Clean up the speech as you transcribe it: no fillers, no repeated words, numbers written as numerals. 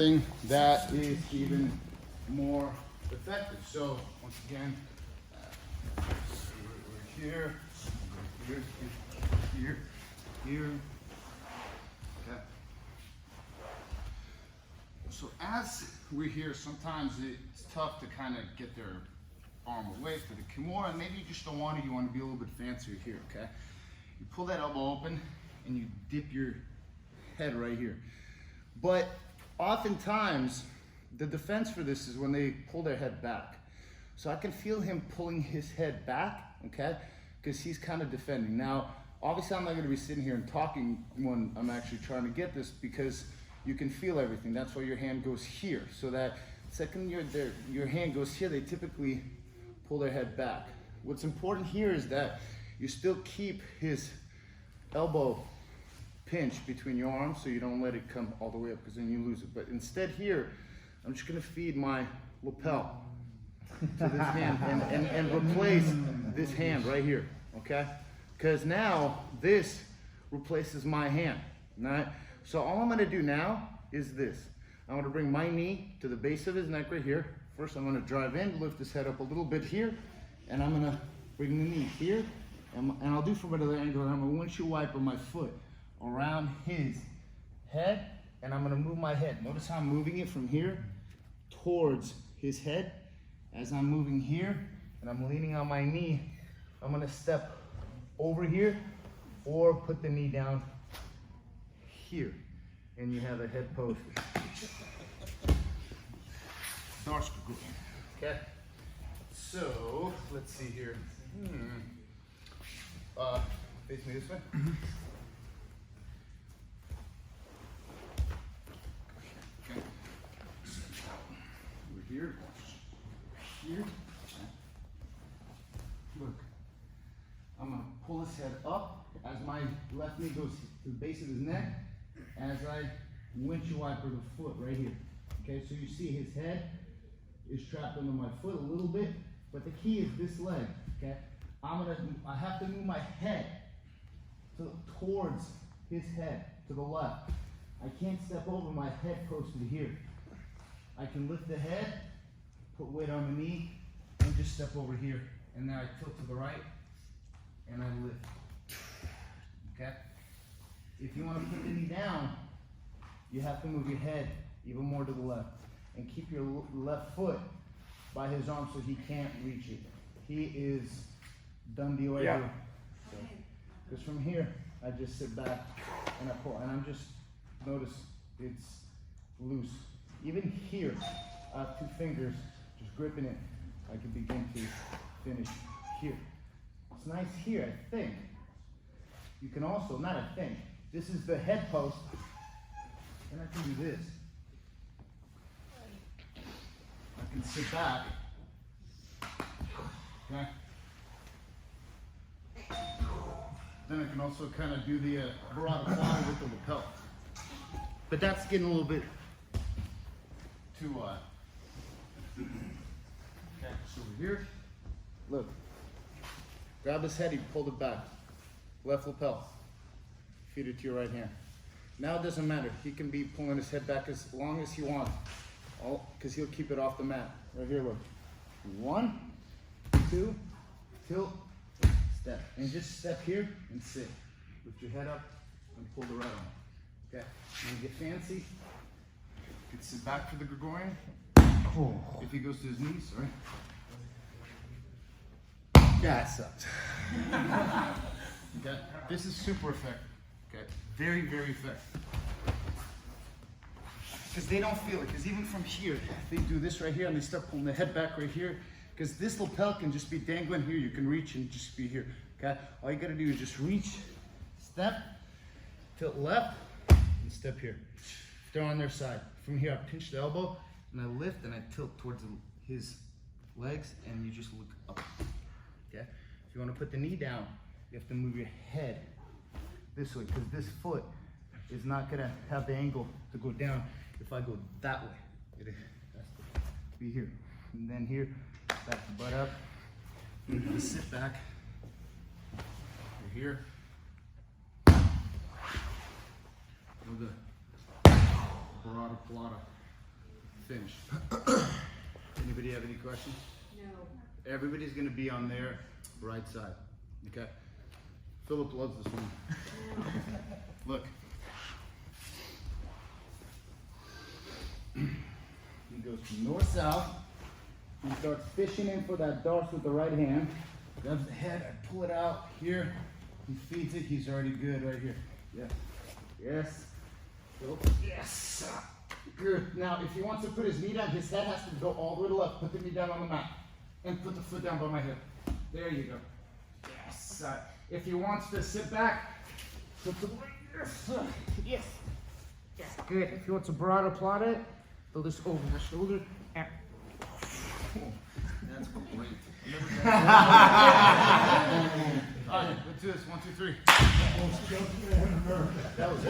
that is even more effective. So once again, we're here, here. Okay. So as we're here, sometimes it's tough to kind of get their arm away for the Kimura. Maybe you just don't want to. You want to be a little bit fancier here. Okay. You pull that elbow open and you dip your head right here. But oftentimes, the defense for this is when they pull their head back. So I can feel him pulling his head back, okay? Because he's kind of defending. Now, obviously I'm not gonna be sitting here and talking when I'm actually trying to get this, because you can feel everything. That's why your hand goes here. So that second your hand goes here, they typically pull their head back. What's important here is that you still keep his elbow pinch between your arms, so you don't let it come all the way up, because then you lose it. But instead here, I'm just gonna feed my lapel to this hand and replace this hand right here, okay? Because now this replaces my hand, all right? So all I'm gonna do now is this. I'm gonna bring my knee to the base of his neck right here. First, I'm gonna drive in, lift his head up a little bit here, and I'm gonna bring the knee here, and I'll do from another angle, and I'm gonna windshield wiper my foot around his head, and I'm gonna move my head. Notice how I'm moving it from here towards his head. As I'm moving here and I'm leaning on my knee, I'm gonna step over here or put the knee down here, and you have a head post. Darce, Gregorian. Okay, so let's see here. Face me this way. Here, look, I'm gonna pull his head up as my left knee goes to the base of his neck, as I windshield wiper the foot right here. Okay, so you see his head is trapped under my foot a little bit, but the key is this leg. Okay, I have to move my head towards his head to the left. I can't step over my head posted here. I can lift the head, put weight on the knee, and just step over here. And then I tilt to the right, and I lift. Okay? If you want to put the knee down, you have to move your head even more to the left. And keep your left foot by his arm so he can't reach it. He is done deal right here. Because from here, I just sit back and I pull. And I'm just, notice it's loose. Even here, I have two fingers just gripping it. I can begin to finish here. It's nice here, I think. You can also, not I think, this is the head post, and I can do this. I can sit back, okay? Then I can also kind of do the barrada fly with the lapel. But that's getting a little bit too okay, so over here, look, grab his head, he pulled it back, left lapel, feed it to your right hand. Now it doesn't matter, he can be pulling his head back as long as he wants, because he'll keep it off the mat. Right here, look, 1, 2, tilt, step, and just step here and sit. Lift your head up and pull the right arm. Okay, when you get fancy, you can sit back for the Gregorian. Oh. If he goes to his knees, sorry. Yeah, it sucks. Okay, this is super effective. Okay, very, very effective. Because they don't feel it. Because even from here, they do this right here and they start pulling the head back right here. Because this lapel can just be dangling here. You can reach and just be here. Okay, all you gotta do is just reach, step, tilt left, and step here. They're on their side. From here, I pinch the elbow, and I lift, and I tilt towards his legs, and you just look up. Okay? If you want to put the knee down, you have to move your head this way, because this foot is not going to have the angle to go down if I go that way. It has to be here. And then here, back the butt up. You can sit back. You're here. With the barrada plata. finished. Anybody have any questions? No. Everybody's going to be on their right side. Okay? Philip loves this one. Look. He goes from north-south. He starts fishing in for that Darce with the right hand. Grabs the head, I pull it out here. He feeds it, he's already good right here. Yeah. Yes. Yes. Good. Now, if he wants to put his knee down, his head has to go all the way to the left. Put the knee down on the mat. And put the foot down by my hip. There you go. Yes. If he wants to sit back, put the yes. Yes. Yes. Good. If he wants to broader plot it, throw this over my shoulder. And that's great. All right, let's do this. 1, 2, 3. That was it.